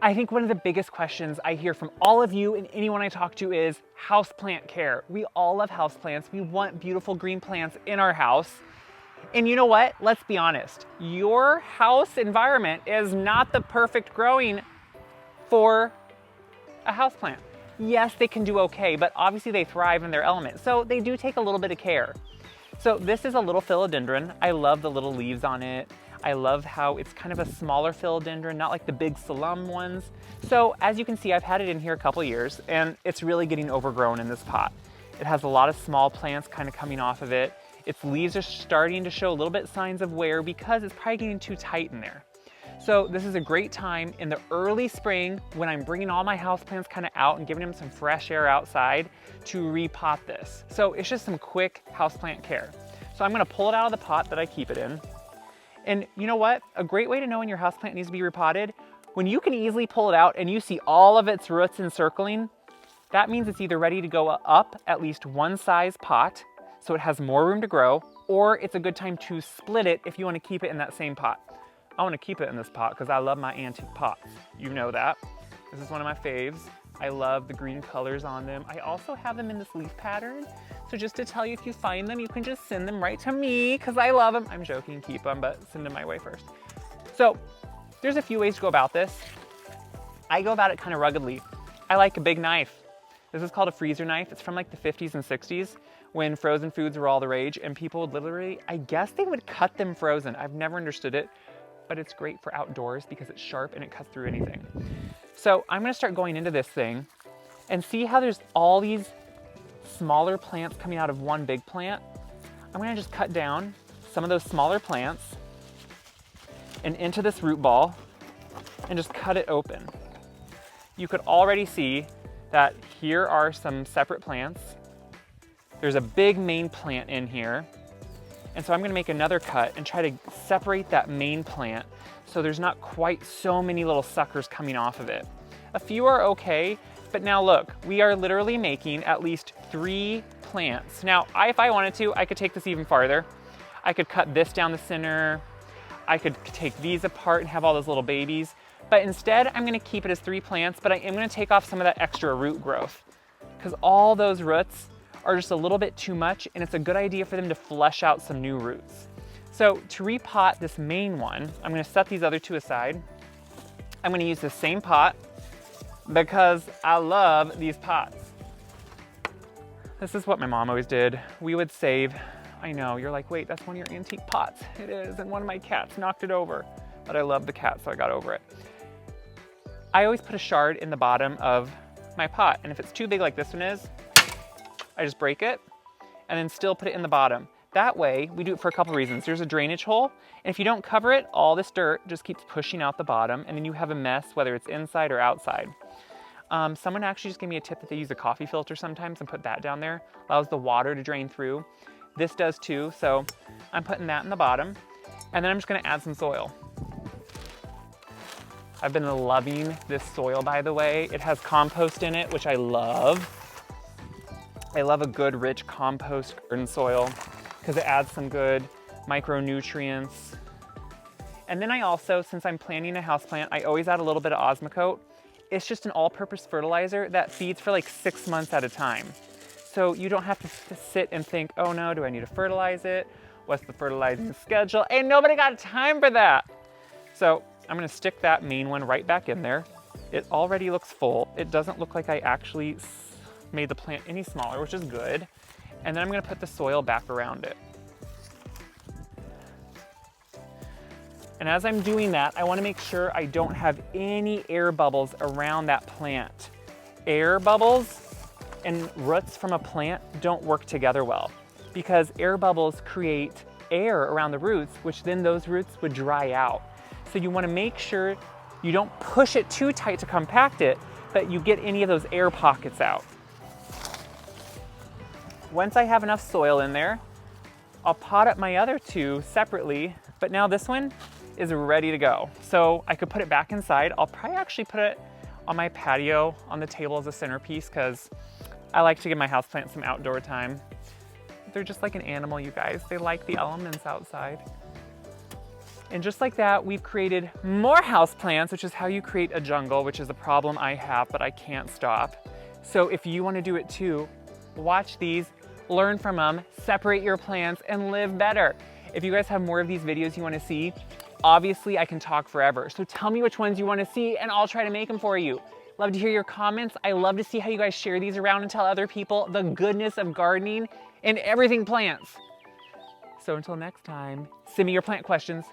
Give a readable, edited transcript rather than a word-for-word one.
I think one of the biggest questions I hear from all of you and anyone I talk to is houseplant care. We all love houseplants. We want beautiful green plants in our house. And you know what? Let's be honest. Your house environment is not the perfect growing for a houseplant. Yes, they can do okay, but obviously they thrive in their element. So they do take a little bit of care. So this is a little philodendron. I love the little leaves on it. I love how it's kind of a smaller philodendron, not like the big Salem ones. So as you can see, I've had it in here a couple years and it's really getting overgrown in this pot. It has a lot of small plants kind of coming off of it. Its leaves are starting to show a little bit signs of wear because it's probably getting too tight in there. So this is a great time in the early spring when I'm bringing all my houseplants kind of out and giving them some fresh air outside to repot this. So it's just some quick houseplant care. So I'm gonna pull it out of the pot that I keep it in. And you know what? A great way to know when your houseplant needs to be repotted, when you can easily pull it out and you see all of its roots encircling, that means it's either ready to go up at least one size pot, so it has more room to grow, or it's a good time to split it if you want to keep it in that same pot. I want to keep it in this pot because I love my antique pots. You know that. This is one of my faves. I love the green colors on them. I also have them in this leaf pattern. So just to tell you, if you find them, you can just send them right to me because I love them. I'm joking, keep them, but send them my way first. So there's a few ways to go about this. I go about it kind of ruggedly. I like a big knife. This is called a freezer knife. It's from like the 50s and 60s when frozen foods were all the rage and people would literally, I guess they would cut them frozen. I've never understood it, but it's great for outdoors because it's sharp and it cuts through anything. So I'm gonna start going into this thing and see how there's all these smaller plants coming out of one big plant. I'm gonna just cut down some of those smaller plants and into this root ball and just cut it open. You could already see that here are some separate plants. There's a big main plant in here. And so I'm gonna make another cut and try to separate that main plant so there's not quite so many little suckers coming off of it. A few are okay, but now look, we are literally making at least 3 plants. Now, if I wanted to, I could take this even farther. I could cut this down the center. I could take these apart and have all those little babies. But instead, I'm gonna keep it as 3 plants, but I am gonna take off some of that extra root growth because all those roots are just a little bit too much and it's a good idea for them to flesh out some new roots. So to repot this main one, I'm gonna set these other 2 aside. I'm gonna use the same pot because I love these pots. This is what my mom always did. We would save, I know, you're like, wait, that's one of your antique pots. It is, and one of my cats knocked it over. But I love the cat, so I got over it. I always put a shard in the bottom of my pot, and if it's too big like this one is, I just break it and then still put it in the bottom. That way, we do it for a couple reasons. There's a drainage hole, and if you don't cover it, all this dirt just keeps pushing out the bottom, and then you have a mess, whether it's inside or outside. Someone actually just gave me a tip that they use a coffee filter sometimes and put that down there. Allows the water to drain through. This does too, so I'm putting that in the bottom, and then I'm just gonna add some soil. I've been loving this soil, by the way. It has compost in it, which I love. I love a good, rich compost garden soil because it adds some good micronutrients. And then I also, since I'm planting a houseplant, I always add a little bit of Osmocote. It's just an all-purpose fertilizer that feeds for like 6 months at a time. So you don't have to sit and think, oh no, do I need to fertilize it? What's the fertilizing schedule? Ain't nobody got time for that. So I'm gonna stick that main one right back in there. It already looks full. It doesn't look like I actually made the plant any smaller, which is good. And then I'm gonna put the soil back around it. And as I'm doing that, I wanna make sure I don't have any air bubbles around that plant. Air bubbles and roots from a plant don't work together well because air bubbles create air around the roots, which then those roots would dry out. So you wanna make sure you don't push it too tight to compact it, but you get any of those air pockets out. Once I have enough soil in there, I'll pot up my other 2 separately, but now this one is ready to go. So I could put it back inside. I'll probably actually put it on my patio on the table as a centerpiece because I like to give my houseplants some outdoor time. They're just like an animal, you guys. They like the elements outside. And just like that, we've created more houseplants, which is how you create a jungle, which is a problem I have, but I can't stop. So if you want to do it too, watch these, learn from them, separate your plants, and live better. If you guys have more of these videos you want to see, obviously I can talk forever. So tell me which ones you want to see and I'll try to make them for you. Love to hear your comments. I love to see how you guys share these around and tell other people the goodness of gardening and everything plants. So until next time, send me your plant questions.